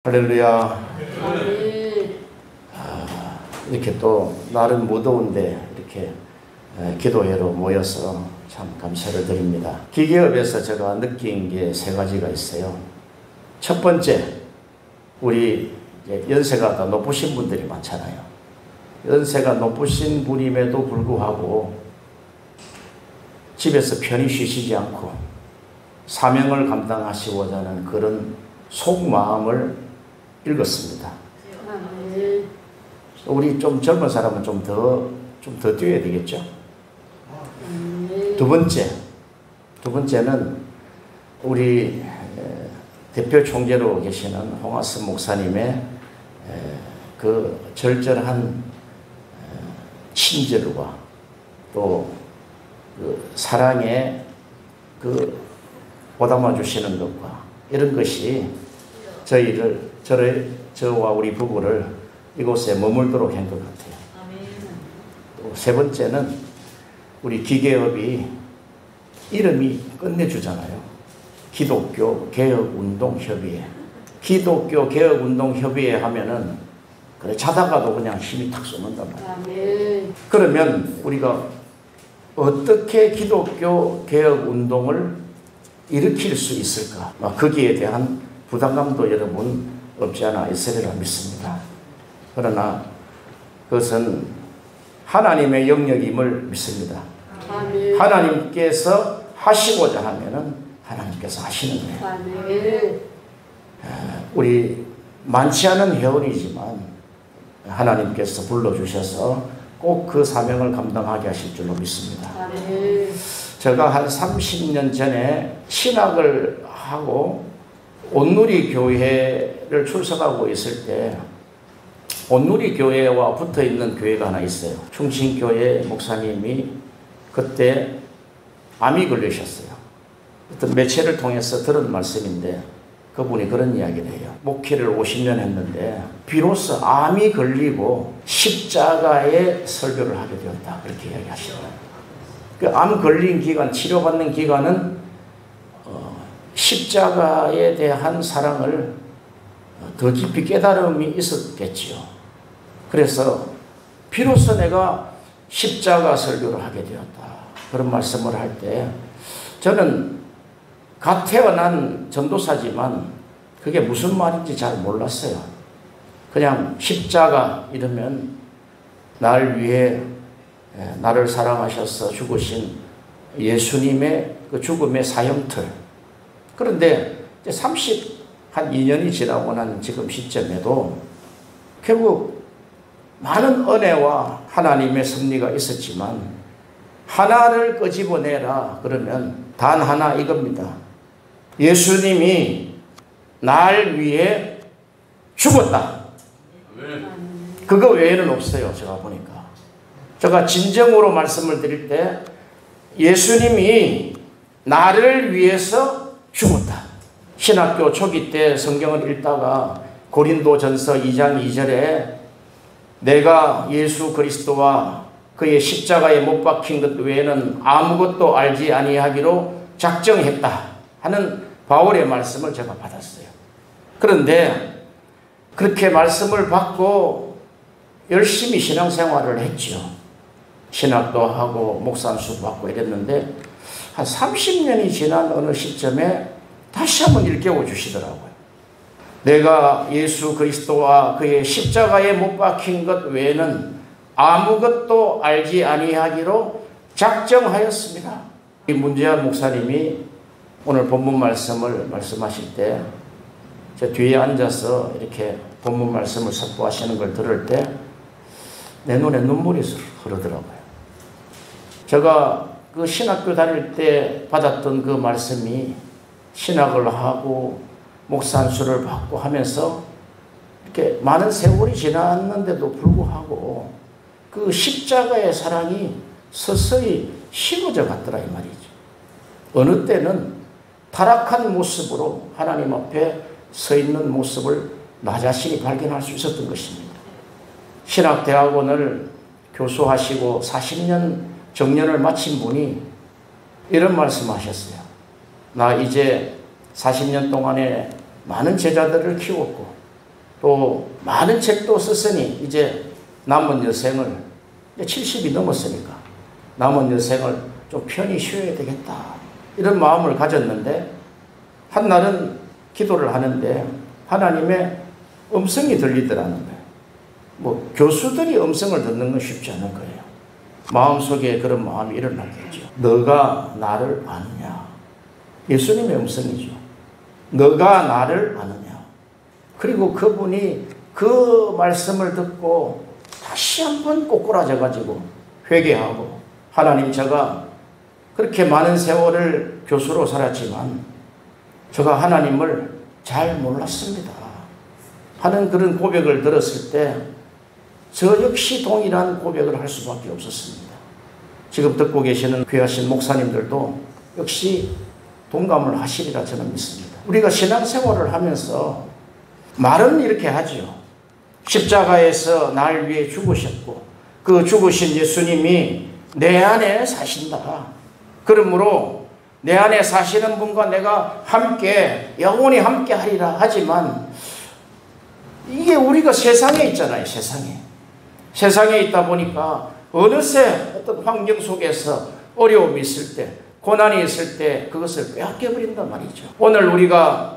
할렐루야. 이렇게 또 날은 무더운데 이렇게 기도회로 모여서 참 감사를 드립니다. 기계업에서 제가 느낀 게 세 가지가 있어요. 첫 번째, 우리 연세가 더 높으신 분들이 많잖아요. 연세가 높으신 분임에도 불구하고 집에서 편히 쉬시지 않고 사명을 감당하시고자 하는 그런 속마음을 읽었습니다. 우리 좀 젊은 사람은 좀 더 뛰어야 되겠죠? 두 번째는 우리 대표 총재로 계시는 홍하스 목사님의 그 절절한 친절과 또 그 사랑에 그 보담아 주시는 것과 이런 것이 저와 우리 부부를 이곳에 머물도록 한 것 같아요. 또 세 번째는 우리 기계업이 이름이 끝내주잖아요. 기독교 개혁운동협의회. 기독교 개혁운동협의회 하면은 그래 자다가도 그냥 힘이 탁 솟는단 말이에요. 그러면 우리가 어떻게 기독교 개혁운동을 일으킬 수 있을까? 거기에 대한 부담감도 여러분 없지 않아 있으리라 믿습니다. 그러나 그것은 하나님의 영역임을 믿습니다. 하나님께서 하시고자 하면은 하나님께서 하시는 거예요. 우리 많지 않은 회원이지만 하나님께서 불러주셔서 꼭 그 사명을 감당하게 하실 줄로 믿습니다. 제가 한 30년 전에 신학을 하고 온누리 교회를 출석하고 있을 때 온누리 교회와 붙어 있는 교회가 하나 있어요. 충신교회 목사님이 그때 암이 걸리셨어요. 어떤 매체를 통해서 들은 말씀인데 그분이 그런 이야기를 해요. 목회를 50년 했는데 비로소 암이 걸리고 십자가의 설교를 하게 되었다. 그렇게 이야기하시더라고요. 그 암 걸린 기간, 치료받는 기간은 십자가에 대한 사랑을 더 깊이 깨달음이 있었겠지요. 그래서 비로소 내가 십자가 설교를 하게 되었다. 그런 말씀을 할 때 저는 갓 태어난 전도사지만 그게 무슨 말인지 잘 몰랐어요. 그냥 십자가 이러면 날 위해 나를 사랑하셔서 죽으신 예수님의 그 죽음의 사형틀. 그런데 32년이 지나고 난 지금 시점에도 결국 많은 은혜와 하나님의 섭리가 있었지만 하나를 끄집어내라 그러면 단 하나 이겁니다. 예수님이 날 위해 죽었다. 그거 외에는 없어요. 제가 보니까. 제가 진정으로 말씀을 드릴 때 예수님이 나를 위해서 죽었다. 신학교 초기 때 성경을 읽다가 고린도전서 2장 2절에 내가 예수 그리스도와 그의 십자가에 못 박힌 것 외에는 아무것도 알지 아니하기로 작정했다 하는 바울의 말씀을 제가 받았어요. 그런데 그렇게 말씀을 받고 열심히 신앙생활을 했죠. 신학도 하고 목산수도 받고 이랬는데 한 30년이 지난 어느 시점에 다시 한번 일깨워 주시더라고요. 내가 예수 그리스도와 그의 십자가에 못 박힌 것 외에는 아무것도 알지 아니하기로 작정하였습니다. 이 문재환 목사님이 오늘 본문 말씀을 말씀하실 때 제 뒤에 앉아서 이렇게 본문 말씀을 선포하시는 걸 들을 때 내 눈에 눈물이 흐르더라고요. 제가 그 신학교 다닐 때 받았던 그 말씀이 신학을 하고 목산수를 받고 하면서 이렇게 많은 세월이 지났는데도 불구하고 그 십자가의 사랑이 서서히 식어져 갔더라 이 말이죠. 어느 때는 타락한 모습으로 하나님 앞에 서 있는 모습을 나 자신이 발견할 수 있었던 것입니다. 신학대학원을 교수하시고 40년 정년을 마친 분이 이런 말씀하셨어요. 나 이제 40년 동안에 많은 제자들을 키웠고 또 많은 책도 썼으니 이제 남은 여생을, 이제 70이 넘었으니까 남은 여생을 좀 편히 쉬어야 되겠다, 이런 마음을 가졌는데, 한날은 기도를 하는데 하나님의 음성이 들리더라는 거예요. 뭐 교수들이 음성을 듣는 건 쉽지 않을 거예요. 마음속에 그런 마음이 일어나겠죠. 너가 나를 아느냐. 예수님의 음성이죠. 너가 나를 아느냐. 그리고 그분이 그 말씀을 듣고 다시 한번 꼬꾸라져 가지고 회개하고, 하나님, 제가 그렇게 많은 세월을 교수로 살았지만 제가 하나님을 잘 몰랐습니다 하는 그런 고백을 들었을 때 저 역시 동일한 고백을 할 수밖에 없었습니다. 지금 듣고 계시는 귀하신 목사님들도 역시 동감을 하시리라 저는 믿습니다. 우리가 신앙생활을 하면서 말은 이렇게 하죠. 십자가에서 날 위해 죽으셨고 그 죽으신 예수님이 내 안에 사신다. 그러므로 내 안에 사시는 분과 내가 함께 영원히 함께 하리라 하지만, 이게 우리가 세상에 있잖아요. 세상에 있다 보니까 어느새 어떤 환경 속에서 어려움이 있을 때, 고난이 있을 때 그것을 빼앗겨 버린단 말이죠. 오늘 우리가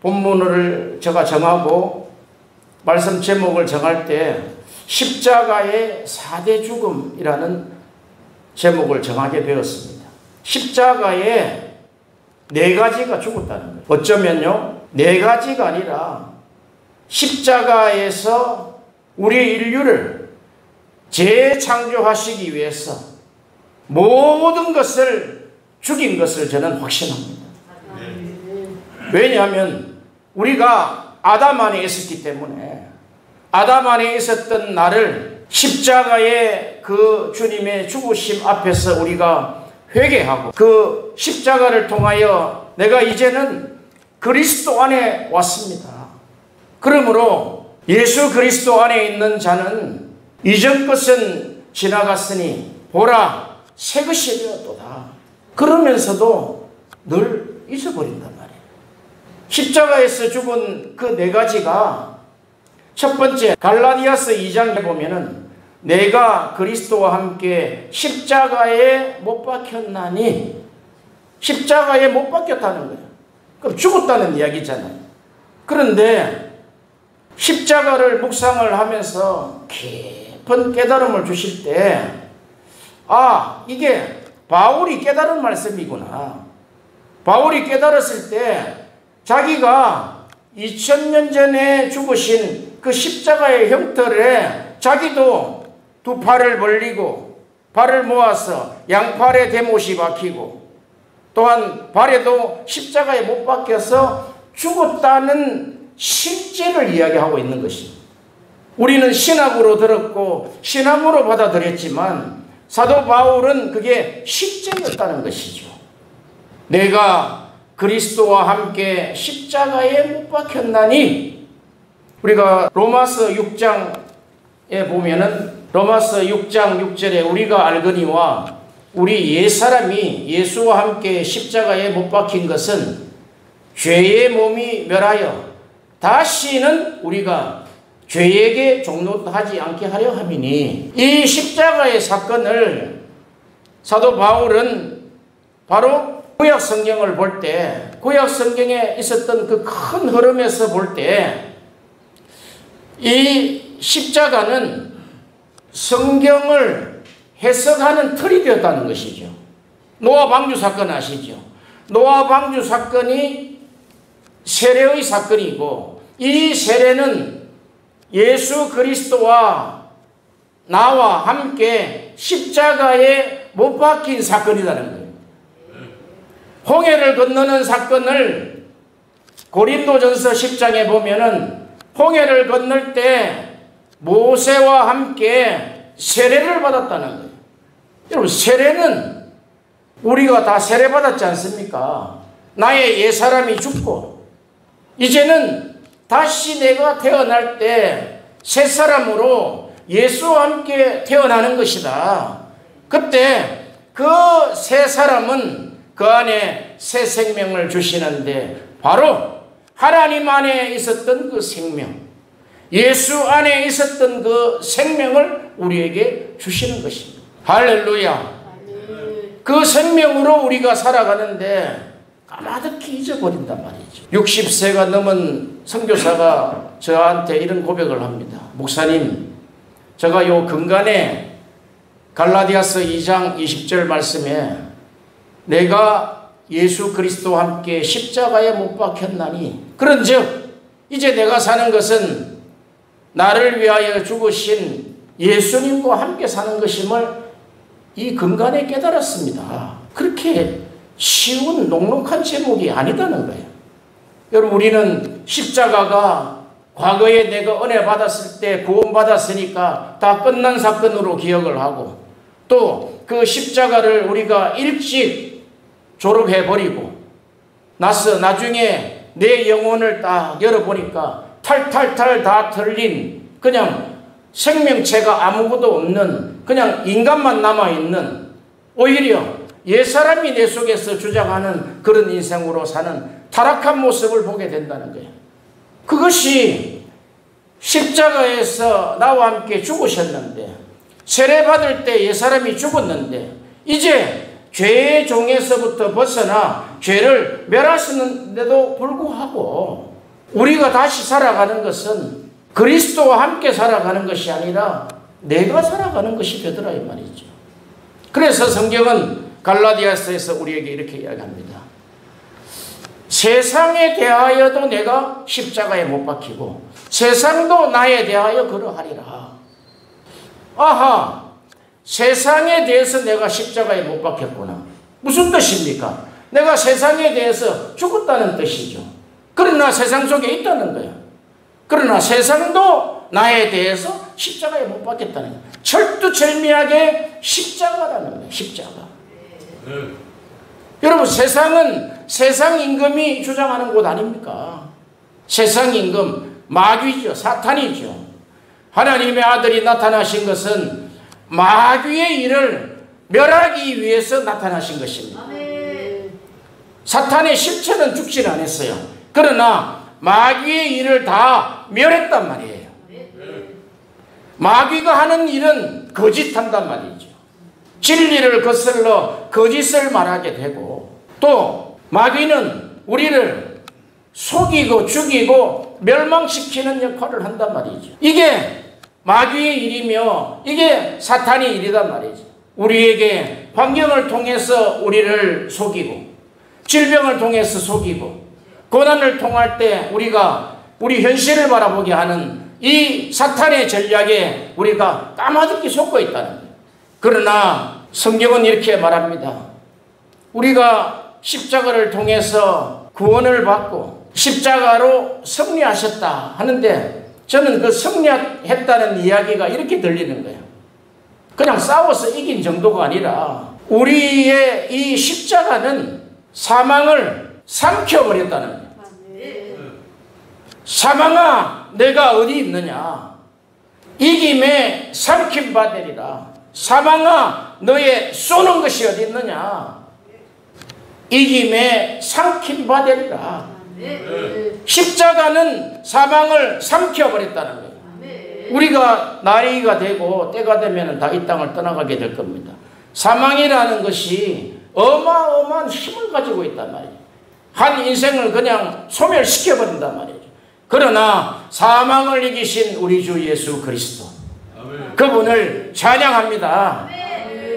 본문을 제가 정하고 말씀 제목을 정할 때 십자가의 4대 죽음이라는 제목을 정하게 되었습니다. 십자가에 4가지가 죽었다는 거예요. 어쩌면요, 4가지가 아니라 십자가에서 우리 인류를 재창조하시기 위해서 모든 것을 죽인 것을 저는 확신합니다. 왜냐하면 우리가 아담 안에 있었기 때문에, 아담 안에 있었던 나를 십자가의 그 주님의 죽으심 앞에서 우리가 회개하고, 그 십자가를 통하여 내가 이제는 그리스도 안에 왔습니다. 그러므로 예수 그리스도 안에 있는 자는 이전 것은 지나갔으니 보라 새 것이 되었도다. 그러면서도 늘 잊어버린단 말이에요. 십자가에서 죽은 그 4가지가, 첫 번째 갈라디아서 2장에 보면은 내가 그리스도와 함께 십자가에 못 박혔나니, 십자가에 못 박혔다는 거예요. 그럼 죽었다는 이야기잖아요. 그런데 십자가를 묵상을 하면서 깊은 깨달음을 주실 때, 아, 이게 바울이 깨달은 말씀이구나. 바울이 깨달았을 때 자기가 2000년 전에 죽으신 그 십자가의 형틀에 자기도 2 팔을 벌리고 발을 모아서 양팔에 대못이 박히고, 또한 발에도 십자가에 못 박혀서 죽었다는 실제를 이야기하고 있는 것입니다. 우리는 신학으로 들었고 신학으로 받아들였지만 사도 바울은 그게 실제였다는 것이죠. 내가 그리스도와 함께 십자가에 못 박혔나니, 우리가 로마서 6장에 보면은 로마서 6장 6절에 우리가 알거니와 우리 옛사람이 예수와 함께 십자가에 못 박힌 것은 죄의 몸이 멸하여 다시는 우리가 죄에게 종노하지 않게 하려 함이니, 이 십자가의 사건을 사도 바울은 바로 구약 성경을 볼 때, 구약 성경에 있었던 그 큰 흐름에서 볼 때, 이 십자가는 성경을 해석하는 틀이 되었다는 것이죠. 노아 방주 사건 아시죠? 노아 방주 사건이 세례의 사건이고, 이 세례는 예수 그리스도와 나와 함께 십자가에 못 박힌 사건이라는 거예요. 홍해를 건너는 사건을 고린도전서 10장에 보면은 홍해를 건널 때 모세와 함께 세례를 받았다는 거예요. 여러분, 세례는 우리가 다 세례 받았지 않습니까? 나의 옛사람이 죽고 이제는 다시 내가 태어날 때 새 사람으로 예수와 함께 태어나는 것이다. 그때 그 새 사람은 그 안에 새 생명을 주시는데, 바로 하나님 안에 있었던 그 생명, 예수 안에 있었던 그 생명을 우리에게 주시는 것입니다. 할렐루야. 그 생명으로 우리가 살아가는데 까마득히 잊어버린단 말이죠. 60세가 넘은 선교사가 저한테 이런 고백을 합니다. 목사님, 제가 요 근간에 갈라디아서 2장 20절 말씀에 내가 예수 그리스도와 함께 십자가에 못 박혔나니 그런즉 이제 내가 사는 것은 나를 위하여 죽으신 예수님과 함께 사는 것임을 이 근간에 깨달았습니다. 그렇게 쉬운 녹록한 제목이 아니다는 거예요. 여러분, 우리는 십자가가 과거에 내가 은혜 받았을 때 구원 받았으니까 다 끝난 사건으로 기억을 하고 또 그 십자가를 우리가 일찍 졸업해버리고 나중에 내 영혼을 딱 열어보니까 탈탈탈 다 털린 그냥 생명체가 아무것도 없는 그냥 인간만 남아있는 오히려 옛사람이 내 속에서 주장하는 그런 인생으로 사는 타락한 모습을 보게 된다는 거예요. 그것이 십자가에서 나와 함께 죽으셨는데 세례받을 때 옛사람이 죽었는데 이제 죄의 종에서부터 벗어나 죄를 멸하시는데도 불구하고 우리가 다시 살아가는 것은 그리스도와 함께 살아가는 것이 아니라 내가 살아가는 것이 되더라 이 말이죠. 그래서 성경은 갈라디아서에서 우리에게 이렇게 이야기합니다. 세상에 대하여도 내가 십자가에 못 박히고 세상도 나에 대하여 그러하리라. 아하, 세상에 대해서 내가 십자가에 못 박혔구나. 무슨 뜻입니까? 내가 세상에 대해서 죽었다는 뜻이죠. 그러나 세상 속에 있다는 거예요. 그러나 세상도 나에 대해서 십자가에 못 박혔다는 거예요. 철두철미하게 십자가라는 거예요. 십자가. 여러분, 세상은 세상 임금이 주장하는 곳 아닙니까? 세상 임금, 마귀죠. 사탄이죠. 하나님의 아들이 나타나신 것은 마귀의 일을 멸하기 위해서 나타나신 것입니다. 사탄의 실체는 죽지는 않았어요. 그러나 마귀의 일을 다 멸했단 말이에요. 마귀가 하는 일은 거짓한단 말이죠. 진리를 거슬러 거짓을 말하게 되고 또 마귀는 우리를 속이고 죽이고 멸망시키는 역할을 한단 말이죠. 이게 마귀의 일이며 이게 사탄의 일이란 말이죠. 우리에게 환경을 통해서 우리를 속이고 질병을 통해서 속이고 고난을 통할 때 우리가 우리 현실을 바라보게 하는 이 사탄의 전략에 우리가 까마득히 속고 있다는 거예요. 그러나 성경은 이렇게 말합니다. 우리가 십자가를 통해서 구원을 받고 십자가로 승리하셨다 하는데 저는 그 승리했다는 이야기가 이렇게 들리는 거예요. 그냥 싸워서 이긴 정도가 아니라 우리의 이 십자가는 사망을 삼켜버렸다는 거예요. 사망아, 내가 어디 있느냐? 이김에 삼킴바 되리라. 사망아, 너의 쏘는 것이 어디 있느냐? 이김에 삼킴바 되리라. 십자가는 사망을 삼켜버렸다는 거예요. 우리가 나이가 되고 때가 되면 다 이 땅을 떠나가게 될 겁니다. 사망이라는 것이 어마어마한 힘을 가지고 있단 말이에요. 한 인생을 그냥 소멸시켜버린단 말이에요. 그러나 사망을 이기신 우리 주 예수 그리스도, 그분을 찬양합니다.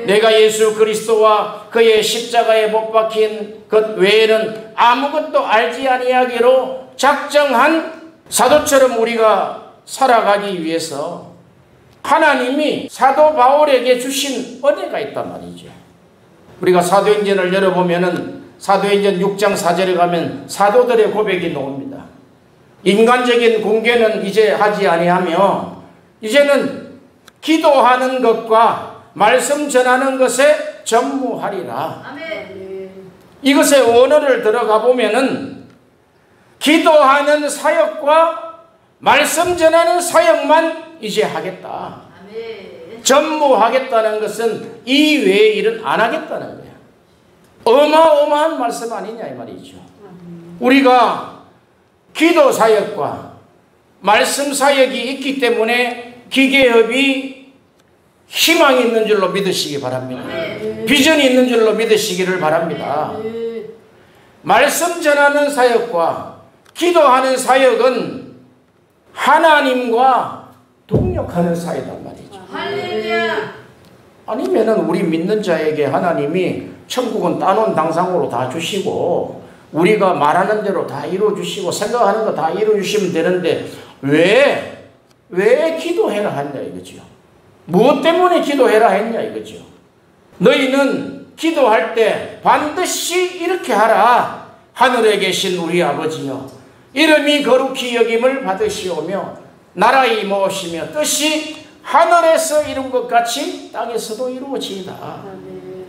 내가 예수 그리스도와 그의 십자가에 못 박힌 것 외에는 아무것도 알지 아니하기로 작정한 사도처럼 우리가 살아가기 위해서 하나님이 사도 바울에게 주신 은혜가 있단 말이죠. 우리가 사도행전을 열어보면은 사도행전 6장 4절에 가면 사도들의 고백이 나옵니다. 인간적인 공개는 이제 하지 아니하며 이제는 기도하는 것과 말씀 전하는 것에 전무하리라. 아멘. 이것의 원어를 들어가 보면은 기도하는 사역과 말씀 전하는 사역만 이제 하겠다. 아멘. 전무하겠다는 것은 이 외의 일은 안 하겠다는 거예요. 어마어마한 말씀 아니냐 이 말이죠. 우리가 기도 사역과 말씀 사역이 있기 때문에 기계협이 희망이 있는 줄로 믿으시기 바랍니다. 비전이 있는 줄로 믿으시기를 바랍니다. 말씀 전하는 사역과 기도하는 사역은 하나님과 동력하는 사이단 말이죠. 아니면은 우리 믿는 자에게 하나님이 천국은 따놓은 당상으로 다 주시고 우리가 말하는 대로 다 이루어 주시고 생각하는 거 다 이루어 주시면 되는데 왜 기도해라 했냐 이거죠. 무엇 때문에 기도해라 했냐 이거죠. 너희는 기도할 때 반드시 이렇게 하라. 하늘에 계신 우리 아버지여, 이름이 거룩히 여김을 받으시오며 나라의 임하시며 뜻이 하늘에서 이룬 것 같이 땅에서도 이루어지이다.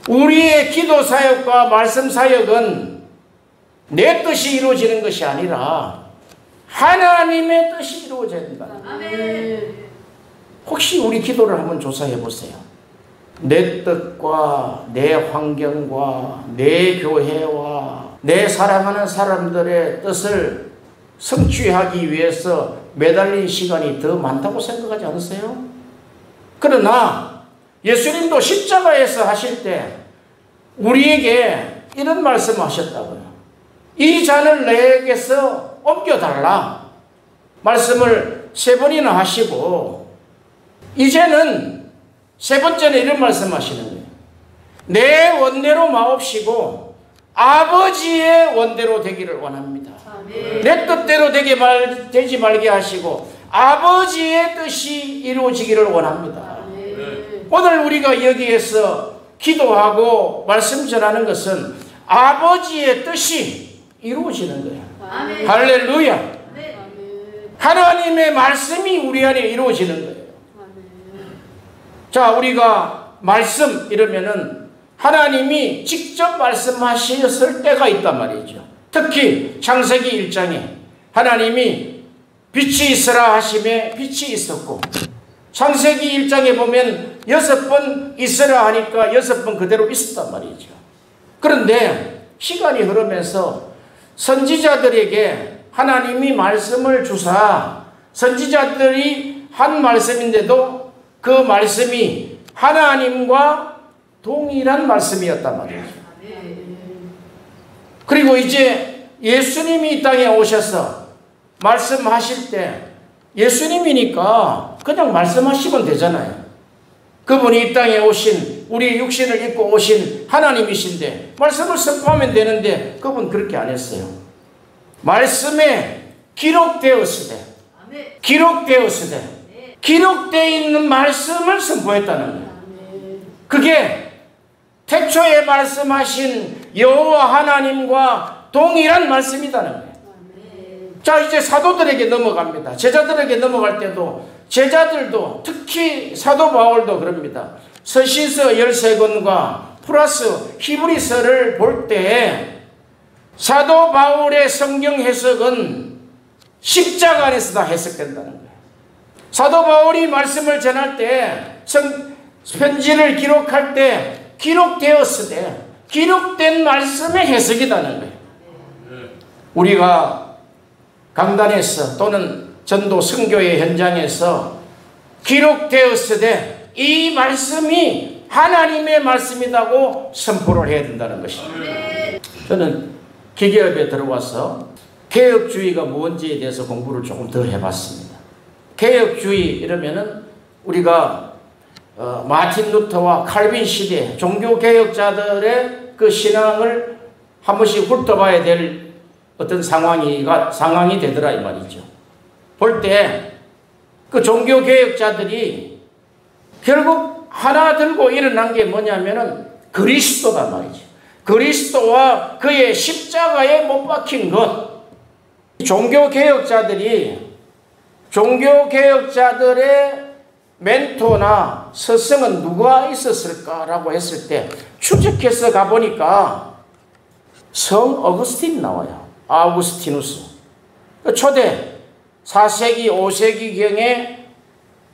우리의 기도 사역과 말씀 사역은 내 뜻이 이루어지는 것이 아니라 하나님의 뜻이 이루어져야 된다. 혹시 우리 기도를 한번 조사해 보세요. 내 뜻과 내 환경과 내 교회와 내 사랑하는 사람들의 뜻을 성취하기 위해서 매달린 시간이 더 많다고 생각하지 않으세요? 그러나 예수님도 십자가에서 하실 때 우리에게 이런 말씀하셨다고요. 이 잔을 내게서 옮겨달라. 말씀을 3번이나 하시고 이제는 3번째는 이런 말씀하시는 거예요. 내 원대로 마옵시고 아버지의 원대로 되기를 원합니다. 내 뜻대로 되지 말게 하시고 아버지의 뜻이 이루어지기를 원합니다. 오늘 우리가 여기에서 기도하고 말씀 전하는 것은 아버지의 뜻이 이루어지는 거예요. 할렐루야. 하나님의 말씀이 우리 안에 이루어지는 거예요. 자, 우리가 말씀 이러면은 하나님이 직접 말씀하셨을 때가 있단 말이죠. 특히 창세기 1장에 하나님이 빛이 있으라 하심에 빛이 있었고, 창세기 1장에 보면 6번 있으라 하니까 6번 그대로 있었단 말이죠. 그런데 시간이 흐르면서 선지자들에게 하나님이 말씀을 주사 선지자들이 한 말씀인데도 그 말씀이 하나님과 동일한 말씀이었단 말이죠. 그리고 이제 예수님이 이 땅에 오셔서 말씀하실 때 예수님이니까 그냥 말씀하시면 되잖아요. 그분이 이 땅에 오신, 우리 육신을 입고 오신 하나님이신데 말씀을 선포하면 되는데 그분 그렇게 안 했어요. 말씀에 기록되었으되 기록되어 있는 말씀을 선포했다는 거예요. 그게 태초에 말씀하신 여호와 하나님과 동일한 말씀이라는 거예요. 자, 이제 사도들에게 넘어갑니다. 제자들에게 넘어갈 때도 제자들도 특히 사도 바울도 그럽니다. 서신서 13권과 플러스 히브리서를 볼 때 사도 바울의 성경 해석은 십자가 안에서 다 해석된다는 거예요. 사도 바울이 말씀을 전할 때 편지를 기록할 때 기록되었으되 기록된 말씀의 해석이라는 거예요. 우리가 강단에서 또는 전도 선교의 현장에서 기록되었으되 이 말씀이 하나님의 말씀이라고 선포를 해야 된다는 것입니다. 저는 기계업에 들어와서 개혁주의가 뭔지에 대해서 공부를 조금 더 해봤습니다. 개혁주의 이러면은 우리가 마틴 루터와 칼빈 시대 종교개혁자들의 그 신앙을 한 번씩 훑어봐야 될 어떤 상황이 되더라 이 말이죠. 볼 때 그 종교개혁자들이 결국 하나 들고 일어난 게 뭐냐면은 그리스도란 말이죠. 그리스도와 그의 십자가에 못 박힌 것. 종교개혁자들의 멘토나 스승은 누가 있었을까라고 했을 때 추적해서 가보니까 성 어거스틴 나와요. 아우구스티누스. 초대 4세기, 5세기경에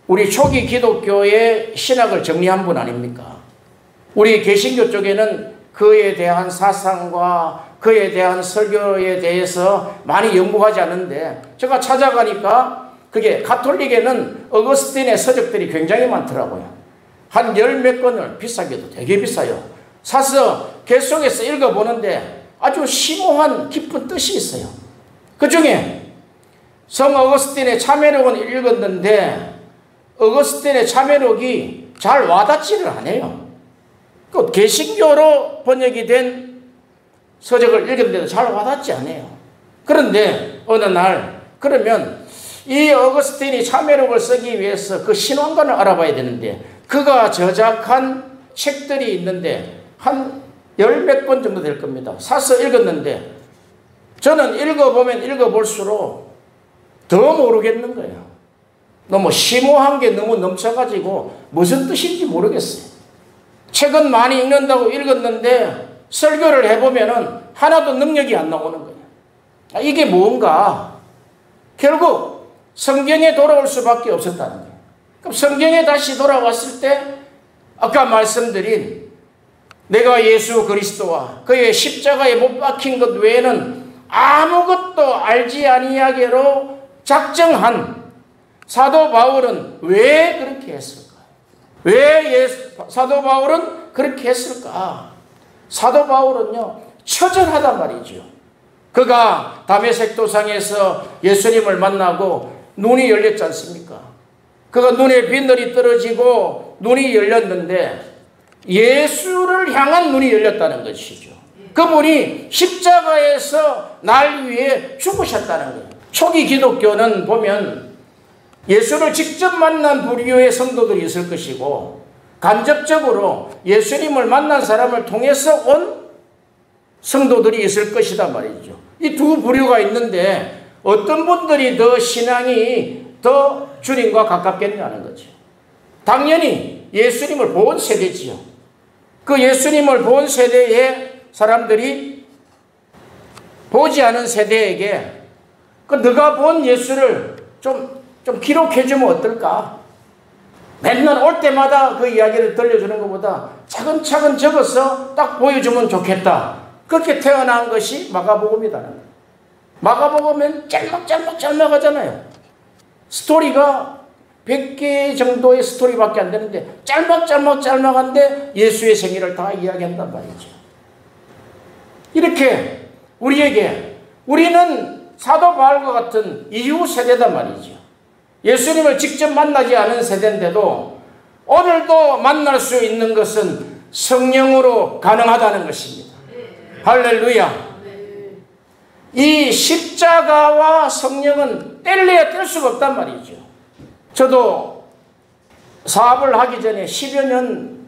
우리 초기 기독교의 신학을 정리한 분 아닙니까? 우리 개신교 쪽에는 그에 대한 사상과 그에 대한 설교에 대해서 많이 연구하지 않는데 제가 찾아가니까 그게 가톨릭에는 어거스틴의 서적들이 굉장히 많더라고요. 한 10몇 권을, 비싸게도 되게 비싸요. 사서 계속해서 읽어보는데 아주 심오한 깊은 뜻이 있어요. 그 중에 성 어거스틴의 참회록은 읽었는데 어거스틴의 참회록이 잘 와닿지를 않아요. 그 개신교로 번역이 된 서적을 읽었는데도 잘 와닿지 않아요. 그런데 어느 날 그러면 이 어거스틴이 참회록을 쓰기 위해서 그 신앙관을 알아봐야 되는데 그가 저작한 책들이 있는데 한 10몇 권 정도 될 겁니다. 사서 읽었는데 저는 읽어보면 읽어볼수록 더 모르겠는 거예요. 너무 심오한 게 너무 넘쳐가지고 무슨 뜻인지 모르겠어요. 책은 많이 읽는다고 읽었는데 설교를 해보면 하나도 능력이 안 나오는 거예요. 이게 뭔가? 결국 성경에 돌아올 수밖에 없었다는 거예요. 그럼 성경에 다시 돌아왔을 때 아까 말씀드린 내가 예수 그리스도와 그의 십자가에 못 박힌 것 외에는 아무것도 알지 아니하기로 작정한 사도 바울은 왜 그렇게 했을까? 왜 사도 바울은 그렇게 했을까? 사도 바울은요, 처절하단 말이죠. 그가 다메섹 도상에서 예수님을 만나고 눈이 열렸지 않습니까? 그가 눈에 비늘이 떨어지고 눈이 열렸는데 예수를 향한 눈이 열렸다는 것이죠. 그분이 십자가에서 날 위해 죽으셨다는 거예요. 초기 기독교는 보면 예수를 직접 만난 부류의 성도들이 있을 것이고 간접적으로 예수님을 만난 사람을 통해서 온 성도들이 있을 것이다 말이죠. 이 두 부류가 있는데 어떤 분들이 더 신앙이 더 주님과 가깝겠냐는 거죠. 당연히 예수님을 본 세대지요. 그 예수님을 본 세대의 사람들이 보지 않은 세대에게 그 너가 본 예수를 좀 기록해주면 어떨까? 맨날 올 때마다 그 이야기를 들려주는 것보다 차근차근 적어서 딱 보여주면 좋겠다. 그렇게 태어난 것이 마가복음이다. 마가복음은 짤막하잖아요. 스토리가 100개 정도의 스토리밖에 안 되는데 짤막한데 예수의 생애를 다 이야기한단 말이죠. 이렇게 우리는 사도 바울과 같은 이후 세대단 말이죠. 예수님을 직접 만나지 않은 세대인데도 오늘도 만날 수 있는 것은 성령으로 가능하다는 것입니다. 할렐루야. 이 십자가와 성령은 뗄래야 뗄 수가 없단 말이죠. 저도 사업을 하기 전에 10여 년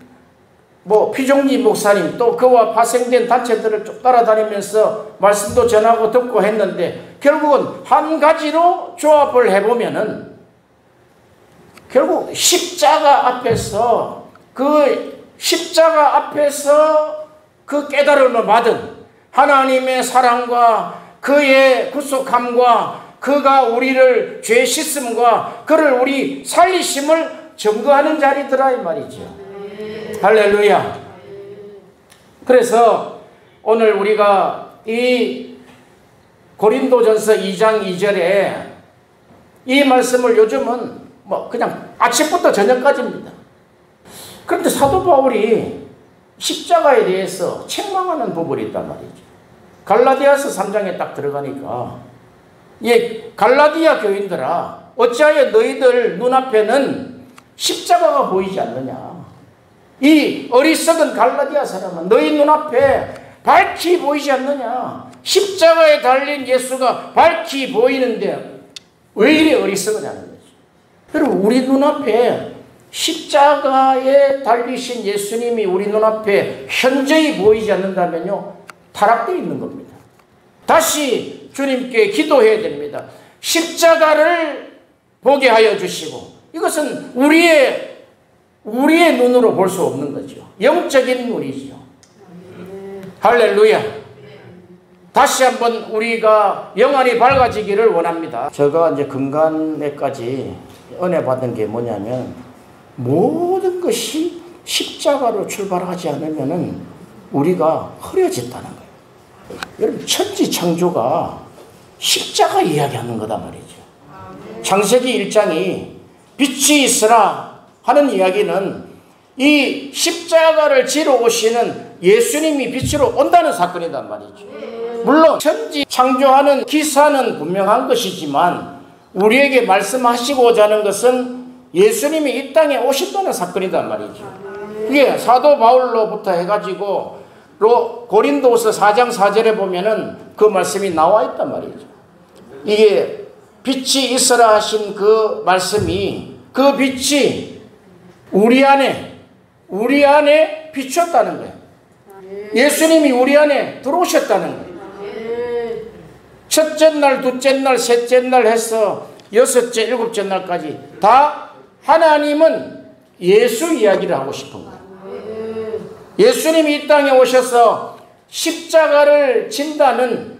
피종지 목사님 또 그와 파생된 단체들을 쭉 따라다니면서 말씀도 전하고 듣고 했는데 결국은 한 가지로 조합을 해보면은 결국 십자가 앞에서 그 깨달음을 받은 하나님의 사랑과 그의 구속함과 그가 우리를 죄 씻음과 그를 우리 살리심을 증거하는 자리더라 이 말이죠. 할렐루야. 그래서 오늘 우리가 이 고린도전서 2장 2절에 이 말씀을 요즘은 그냥 아침부터 저녁까지입니다. 그런데 사도 바울이 십자가에 대해서 책망하는 부분이 있단 말이죠. 갈라디아서 3장에 딱 들어가니까 갈라디아 교인들아 어찌하여 너희들 눈앞에는 십자가가 보이지 않느냐. 이 어리석은 갈라디아 사람은 너희 눈앞에 밝히 보이지 않느냐. 십자가에 달린 예수가 밝히 보이는데 왜 이리 어리석으냐는 거죠. 여러분 우리 눈앞에 십자가에 달리신 예수님이 우리 눈앞에 현저히 보이지 않는다면요 타락되어 있는 겁니다. 다시 주님께 기도해야 됩니다. 십자가를 보게 하여 주시고 이것은 우리의 눈으로 볼 수 없는 거죠. 영적인 눈이죠. 할렐루야. 다시 한번 우리가 영안이 밝아지기를 원합니다. 제가 이제 근간에까지 은혜 받은 게 뭐냐면 모든 것이 십자가로 출발하지 않으면은 우리가 흐려졌다는 거예요. 여러분 천지 창조가 십자가 이야기하는 거다 말이죠. 창세기 1장이 빛이 있으라 하는 이야기는 이 십자가를 지러 오시는 예수님이 빛으로 온다는 사건이란 말이죠. 물론 천지 창조하는 기사는 분명한 것이지만 우리에게 말씀하시고자 하는 것은 예수님이 이 땅에 오신다는 사건이란 말이죠. 그게 사도 바울로부터 해가지고 고린도후서 4장 4절에 보면은 그 말씀이 나와 있단 말이죠. 이게 빛이 있으라 하신 그 말씀이, 그 빛이 우리 안에 비쳤다는 거예요. 예수님이 우리 안에 들어오셨다는 거예요. 첫째 날, 둘째 날, 셋째 날 해서 여섯째, 일곱째 날까지 다 하나님은 예수 이야기를 하고 싶은 거예요. 예수님이 이 땅에 오셔서 십자가를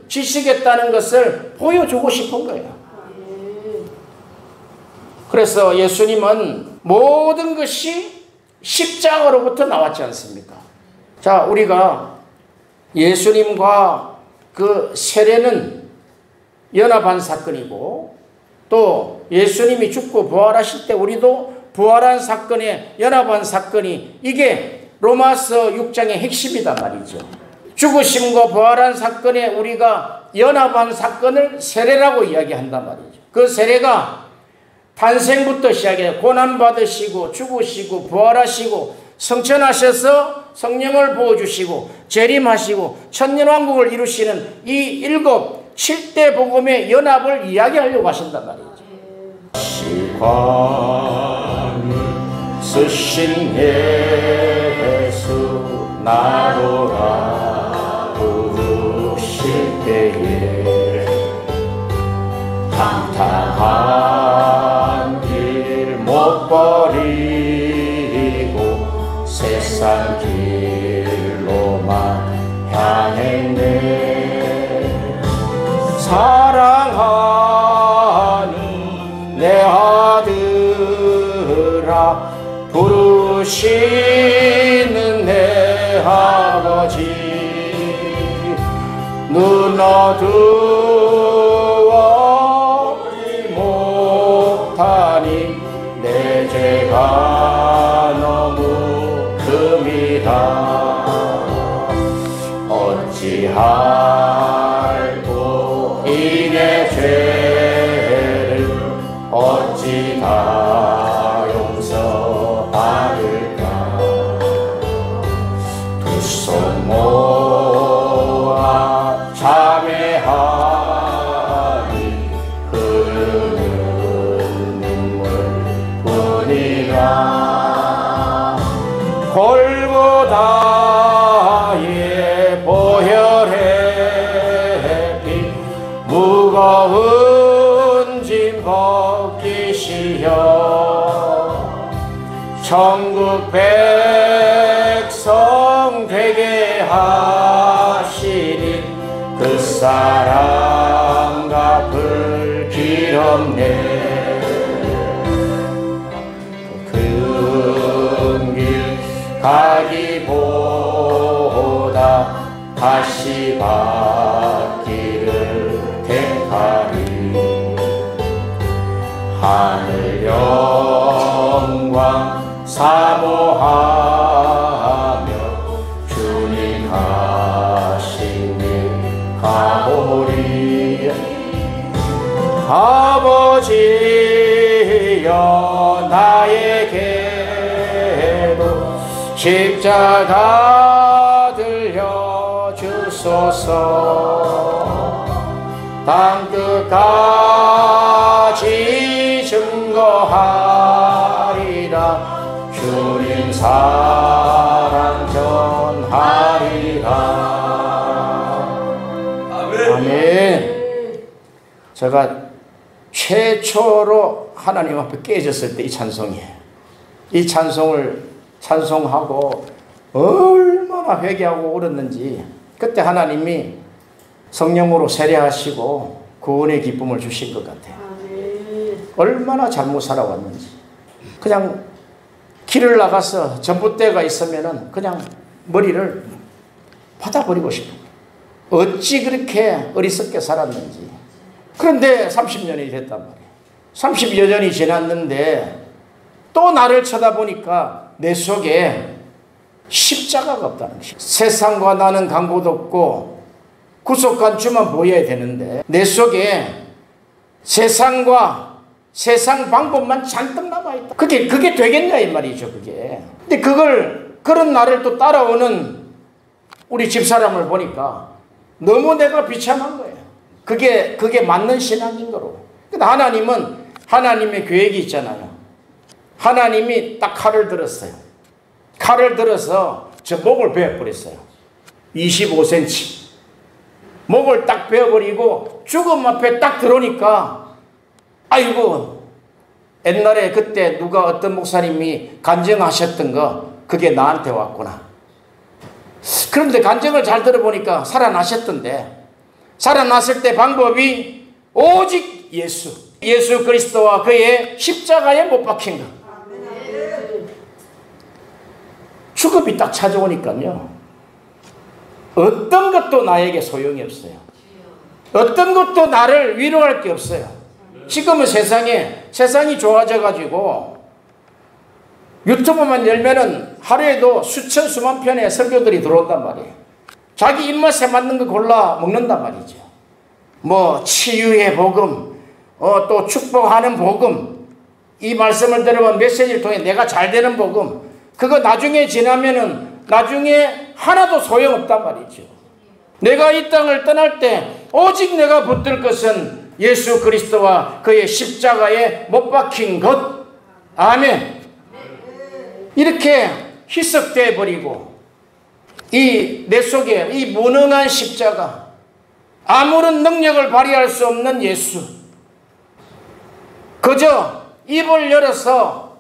지시겠다는 것을 보여주고 싶은 거예요. 그래서 예수님은 모든 것이 십자가로부터 나왔지 않습니까? 자, 우리가 예수님과 그 세례는 연합한 사건이고, 또 예수님이 죽고 부활하실 때 우리도 부활한 사건에 연합한 사건이, 이게 로마서 6장의 핵심이단 말이죠. 죽으심과 부활한 사건에 우리가 연합한 사건을 세례라고 이야기한단 말이죠. 그 세례가 탄생부터 시작해 고난받으시고 죽으시고 부활하시고 성천하셔서 성령을 부어주시고 재림하시고 천년왕국을 이루시는 이 7대 복음의 연합을 이야기하려고 하신단 말이죠. 시간을 쓰신 예수 나로라 부르실 때에 방탕한 길 못 버리고 세상 길로만 향했네. 사랑하는 내 아들아 부르시는 내 아버지 눈 어두워지 못하니 내 죄가 너무 큼이다. 어찌할꼬 이 내 죄를 어찌 다 용서받을까. 두 손 모아 참회하니 흐르는 눈물뿐이라. 골고다의 보혈의 피 무거운 짐 벗기시어 천국 백성 되게 하시니 그 사랑 갚을 길 없네. 큰 길 가기보다 다시 받기를 택하리. 하늘 영광 사모하며 주님 하신 일 가보리. 아버지여 나에게도 십자가 들려주소서. 땅끝까지 증거하리라. 주님 사랑 전하리라. 아멘. 아멘. 제가 최초로 하나님 앞에 깨졌을 때 이 찬송이에요. 이 찬송을 찬송하고 얼마나 회개하고 울었는지, 그때 하나님이 성령으로 세례하시고 구원의 기쁨을 주신 것 같아요. 얼마나 잘못 살아왔는지. 그냥 길을 나가서 전봇대가 있으면은 그냥 머리를 받아버리고 싶은 거예요. 어찌 그렇게 어리석게 살았는지. 그런데 30년이 됐단 말이에요. 30여 년이 지났는데 또 나를 쳐다보니까 내 속에 십자가가 없다는 것이. 세상과 나는 간고도 없고 구속한 주만 보여야 되는데 내 속에 세상과 세상 방법만 잔뜩 남아있다. 그게 되겠냐 이 말이죠. 그게. 근데 그런 나를 또 따라오는 우리 집사람을 보니까 너무 내가 비참한 거예요. 그게 맞는 신앙인 거로. 근데 하나님은 하나님의 계획이 있잖아요. 하나님이 딱 칼을 들었어요. 칼을 들어서 저 목을 베어버렸어요. 25cm. 목을 딱 베어버리고 죽음 앞에 딱 들어오니까 아이고 옛날에 그때 누가 어떤 목사님이 간증하셨던 거 그게 나한테 왔구나. 그런데 간증을 잘 들어보니까 살아나셨던데 살아났을 때 방법이 오직 예수 그리스도와 그의 십자가에 못 박힌 것. 죽음이 딱 찾아오니까요. 어떤 것도 나에게 소용이 없어요. 어떤 것도 나를 위로할 게 없어요. 지금은 세상이 좋아져가지고 유튜브만 열면은 하루에도 수천 수만 편의 설교들이 들어온단 말이에요. 자기 입맛에 맞는 거 골라 먹는단 말이죠. 뭐 치유의 복음, 또 축복하는 복음, 이 말씀을 들으면 메시지를 통해 내가 잘 되는 복음, 그거 나중에 지나면은 나중에 하나도 소용없단 말이죠. 내가 이 땅을 떠날 때 오직 내가 붙들 것은 예수 그리스도와 그의 십자가에 못 박힌 것. 아멘. 이렇게 희석돼 버리고 이 내 속에 이 무능한 십자가, 아무런 능력을 발휘할 수 없는 예수, 그저 입을 열어서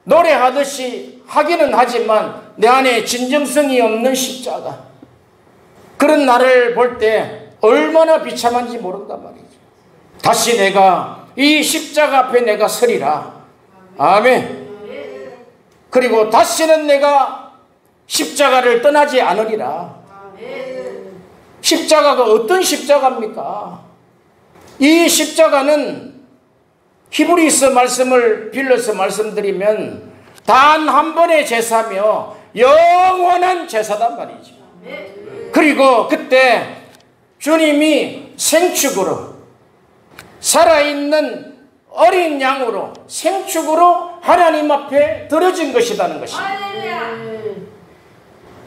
노래하듯이 하기는 하지만 내 안에 진정성이 없는 십자가, 그런 나를 볼 때 얼마나 비참한지 모른단 말이죠. 다시 내가 이 십자가 앞에 내가 서리라. 아멘. 그리고 다시는 내가 십자가를 떠나지 않으리라. 십자가가 어떤 십자가입니까? 이 십자가는 히브리서 말씀을 빌려서 말씀드리면 단 한 번의 제사며 영원한 제사단 말이죠. 그리고 그때 주님이 생축으로 살아있는 어린 양으로 생축으로 하나님 앞에 드려진 것이라는 것입니다.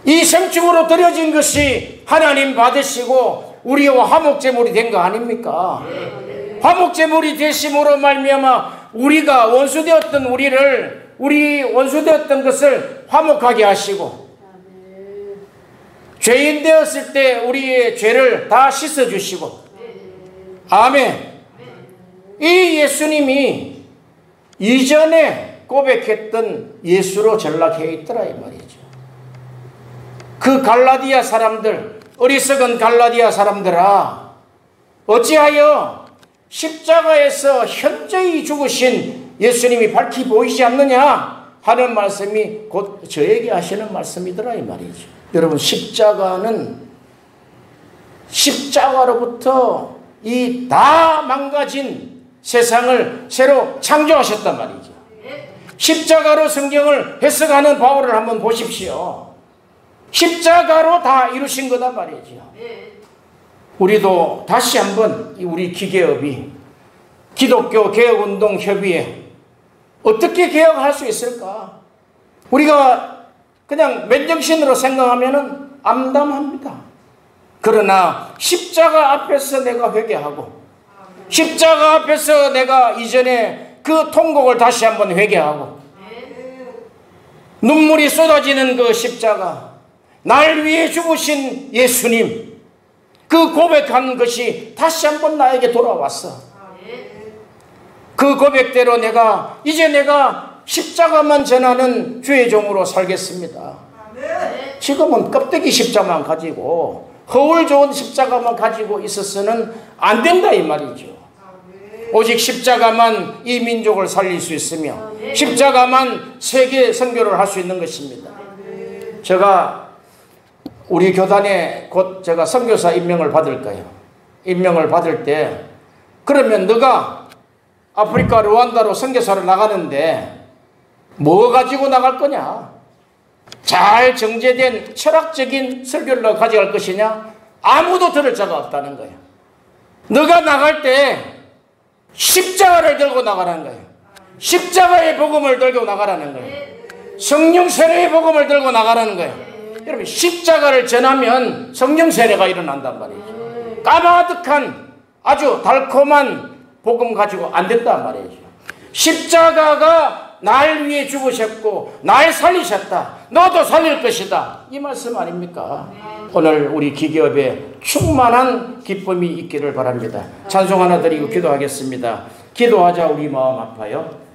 이 생축으로 드려진 것이 하나님 받으시고 우리와 화목제물이 된 거 아닙니까? 화목제물이 되심으로 말미암아 우리가 원수되었던 우리 원수되었던 것을 화목하게 하시고 죄인 되었을 때 우리의 죄를 다 씻어주시고, 아멘. 이 예수님이 이전에 고백했던 예수로 전락해 있더라 이 말이죠. 그 갈라디아 사람들, 어리석은 갈라디아 사람들아, 어찌하여 십자가에서 현저히 죽으신 예수님이 밝히 보이지 않느냐 하는 말씀이 곧 저에게 하시는 말씀이더라 이 말이죠. 여러분, 십자가로부터 이 다 망가진 세상을 새로 창조하셨단 말이죠. 십자가로 성경을 해석하는 바울을 한번 보십시오. 십자가로 다 이루신 거단 말이죠. 우리도 다시 한번 우리 기계업이 기독교 개혁운동 협의회 어떻게 개혁할 수 있을까? 우리가 그냥 맨정신으로 생각하면은 암담합니다. 그러나 십자가 앞에서 내가 회개하고, 십자가 앞에서 내가 이전에 그 통곡을 다시 한번 회개하고, 눈물이 쏟아지는 그 십자가, 날 위해 죽으신 예수님, 그 고백한 것이 다시 한번 나에게 돌아왔어. 그 고백대로 이제 내가 십자가만 전하는 주의 종으로 살겠습니다. 지금은 껍데기 십자가만 가지고, 허울 좋은 십자가만 가지고 있어서는 안 된다 이 말이죠. 오직 십자가만 이 민족을 살릴 수 있으며 십자가만 세계 선교를 할 수 있는 것입니다. 제가 우리 교단에 곧 제가 선교사 임명을 받을 거예요. 임명을 받을 때 그러면 너가 아프리카 르완다로 선교사를 나가는데 뭐 가지고 나갈 거냐? 잘 정제된 철학적인 설교를 가져갈 것이냐? 아무도 들을 자가 없다는 거야. 너가 나갈 때 십자가를 들고 나가라는 거야. 십자가의 복음을 들고 나가라는 거야. 성령 세례의 복음을 들고 나가라는 거야. 여러분, 십자가를 전하면 성령 세례가 일어난단 말이죠. 까마득한 아주 달콤한 복음 가지고 안 된단 말이죠. 십자가가 날 위해 죽으셨고 날 살리셨다. 너도 살릴 것이다. 이 말씀 아닙니까? 오늘 우리 기기업에 충만한 기쁨이 있기를 바랍니다. 찬송 하나 드리고 기도하겠습니다. 기도하자. 우리 마음 아파요.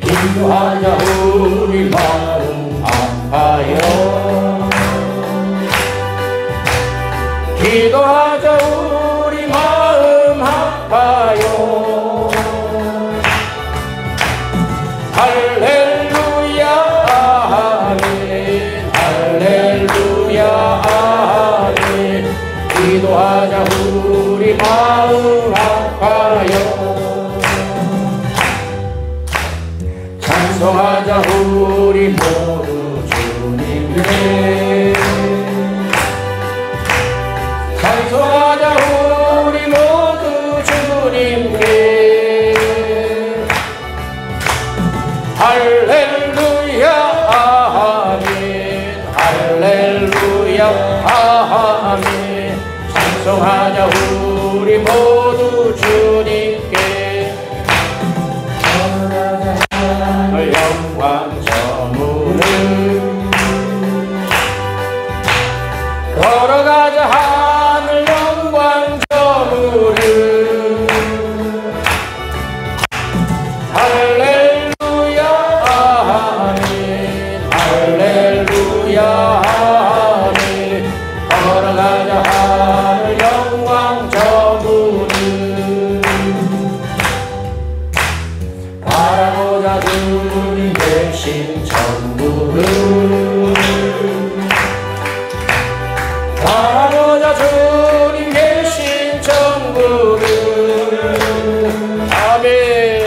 기도하자. 우리 마음 아파요. 기도하자. 우리 마음 아파요. 할렐루야 아멘. 할렐루야 아멘. 기도하자. 우리 마음 아파요. 찬송하자. 우리 모두 주님께. 찬송하자. 우리 모두 주님께. 할렐루야 아멘. 할렐루야 아멘. 찬송하자. 우리 모두 주님께. 영광 저물을 걸어가자. 하늘 영광 저물을. 할렐루야 아멘. 할렐루야 아멘. 걸어가자. 하늘 영광 저물을. 바라보자. 주님 계신 천국을. 바라보자. 주님 계신 천국을. 아멘.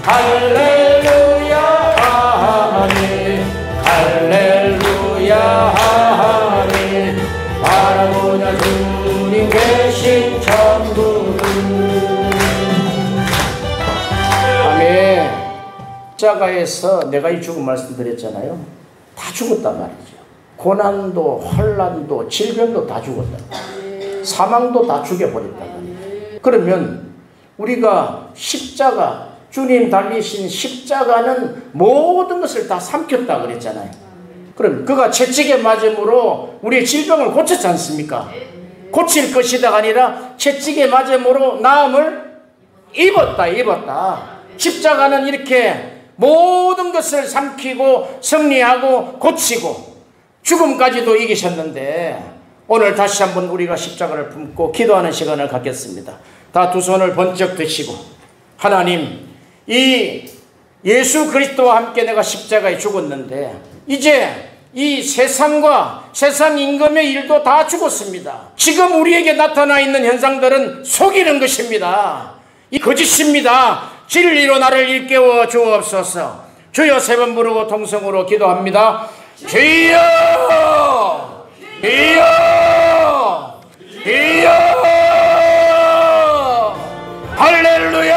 할렐루야 아멘. 할렐루야 아멘. 바라보자. 주님 계신 천국을. 아멘. 십자가에서 내가 이 죽음 말씀드렸잖아요. 다 죽었단 말이죠. 고난도 환난도 질병도 다 죽었다. 사망도 다 죽여버렸단 말이에요. 그러면 우리가 십자가, 주님 달리신 십자가는 모든 것을 다 삼켰다 그랬잖아요. 그럼 그가 채찍에 맞음으로 우리의 질병을 고쳤지 않습니까? 고칠 것이다가 아니라 채찍에 맞음으로 나음을 입었다. 십자가는 이렇게 모든 것을 삼키고 승리하고 고치고 죽음까지도 이기셨는데, 오늘 다시 한번 우리가 십자가를 품고 기도하는 시간을 갖겠습니다. 다 두 손을 번쩍 드시고, 하나님, 이 예수 그리스도와 함께 내가 십자가에 죽었는데 이제 이 세상과 세상 임금의 일도 다 죽었습니다. 지금 우리에게 나타나 있는 현상들은 속이는 것입니다. 이 거짓입니다. 진리로 나를 일깨워 주옵소서. 주여 세 번 부르고 통성으로 기도합니다. 주여, 주여, 주여. 할렐루야,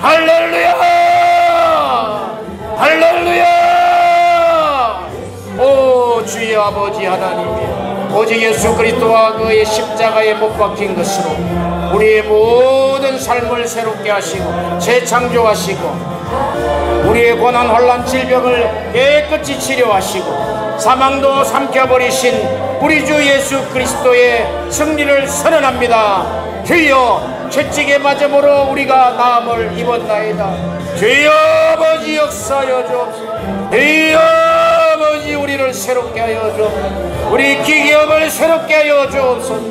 할렐루야, 할렐루야. 오 주여 아버지 하나님, 오직 예수 그리스도와 그의 십자가에 못 박힌 것으로 우리의 모든 삶을 새롭게 하시고 재창조하시고, 우리의 고난 혼란 질병을 깨끗이 치료하시고 사망도 삼켜버리신 우리 주 예수 그리스도의 승리를 선언합니다. 주여, 채찍에 맞음으로 우리가 나음을 입었나이다. 주여 아버지 역사하여 주옵소서. 주여 아버지 우리를 새롭게 하여 주옵소서. 우리 기업을 새롭게 하여 주옵소서.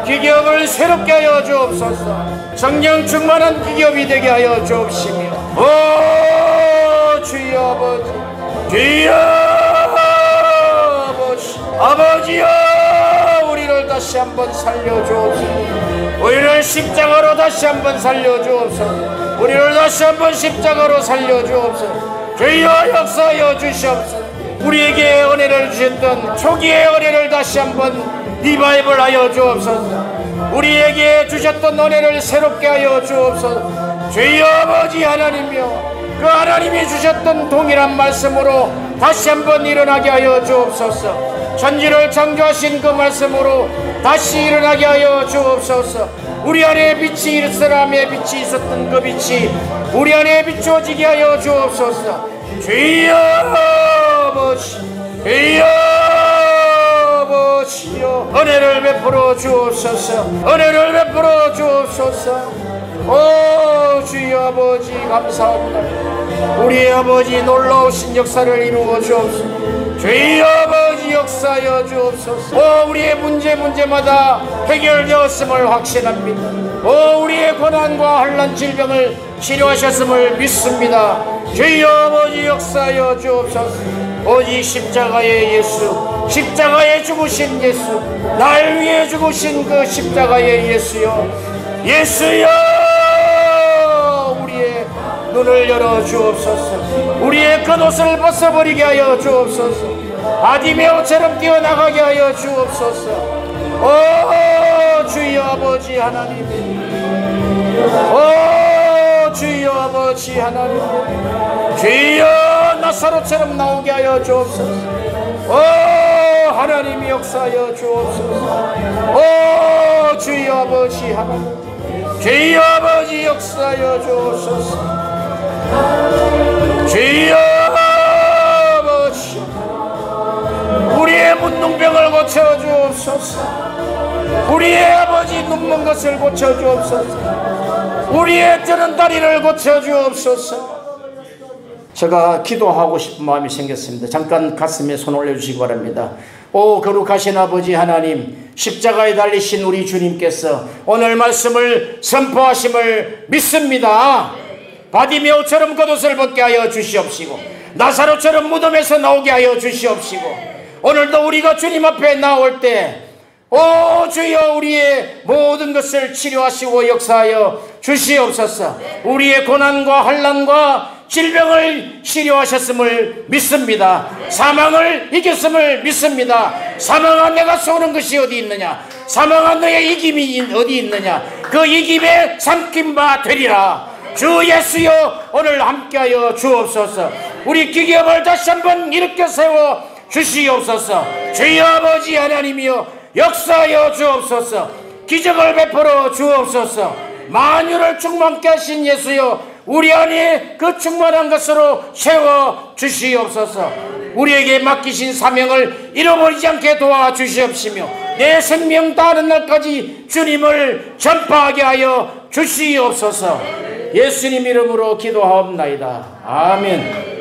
기업을 새롭게 하여 주옵소서. 성령 충만한 기업이 되게 하여 주옵시며, 오 주여 아버지, 주여 아버지, 아버지여 우리를 다시 한번 살려주옵소서. 우리를 십자가로 다시 한번 살려주옵소서. 우리를 다시 한번 십자가로 살려주옵소서. 주여 역사하여 주시옵소서. 우리에게 은혜를 주셨던 초기의 은혜를 다시 한번 리바이벌 하여 주옵소서. 우리에게 주셨던 은혜를 새롭게 하여 주옵소서. 주여 아버지 하나님이여, 그 하나님이 주셨던 동일한 말씀으로 다시 한번 일어나게 하여 주옵소서. 천지를 창조하신 그 말씀으로 다시 일어나게 하여 주옵소서. 우리 안에 빛이 이 사람의 빛이 있었던 그 빛이 우리 안에 비추어지게 하여 주옵소서. 주여 아버지, 주여 아버지여 은혜를 베풀어 주옵소서. 은혜를 베풀어 주옵소서. 오 주여 아버지 감사합니다. 우리 아버지 놀라우신 역사를 이루어 주옵소서. 주여 아버지 역사하여 주옵소서. 오 우리의 문제마다 해결되었음을 확신합니다. 오 우리의 고난과 환난 질병을 치료하셨음을 믿습니다. 주여 아버지 역사하여 주옵소서. 오직 십자가의 예수, 십자가에 죽으신 예수, 날 위해 죽으신 그 십자가의 예수여, 예수여 우리의 눈을 열어 주옵소서. 우리의 겉옷을 벗어버리게 하여 주옵소서. 바디메오처럼 뛰어나가게 하여 주옵소서. 오 주여 아버지 하나님, 오 주여 아버지 하나님, 주여 나사로처럼 나오게 하여 주옵소서. 오 하나님이 역사하여 주옵소서. 오 주여 아버지 하나님, 주여 아버지 역사하여 주옵소서. 주여 아버지 우리의 문둥병을 고쳐 주옵소서. 우리의 아버지 눕는 것을 고쳐 주옵소서. 우리의 저는 다리를 고쳐 주옵소서. 제가 기도하고 싶은 마음이 생겼습니다. 잠깐 가슴에 손 올려주시기 바랍니다. 오 거룩하신 아버지 하나님, 십자가에 달리신 우리 주님께서 오늘 말씀을 선포하심을 믿습니다. 바디메오처럼 겉옷을 벗게 하여 주시옵시고, 나사로처럼 무덤에서 나오게 하여 주시옵시고, 오늘도 우리가 주님 앞에 나올 때 오 주여 우리의 모든 것을 치료하시고 역사하여 주시옵소서. 우리의 고난과 환난과 질병을 치료하셨음을 믿습니다. 사망을 이겼음을 믿습니다. 사망한 내가 쏘는 것이 어디 있느냐, 사망한 너의 이김이 어디 있느냐, 그 이김에 삼킨 바 되리라. 주 예수여 오늘 함께하여 주옵소서. 우리 기업을 다시 한번 일으켜 세워 주시옵소서. 주여 아버지 하나님이여 역사하여 주옵소서. 기적을 베풀어 주옵소서. 만유를 충만케 하신 예수여 우리 안에 그 충만한 것으로 채워 주시옵소서. 우리에게 맡기신 사명을 잃어버리지 않게 도와주시옵시며 내 생명 다하는 날까지 주님을 전파하게 하여 주시옵소서. 예수님 이름으로 기도하옵나이다. 아멘.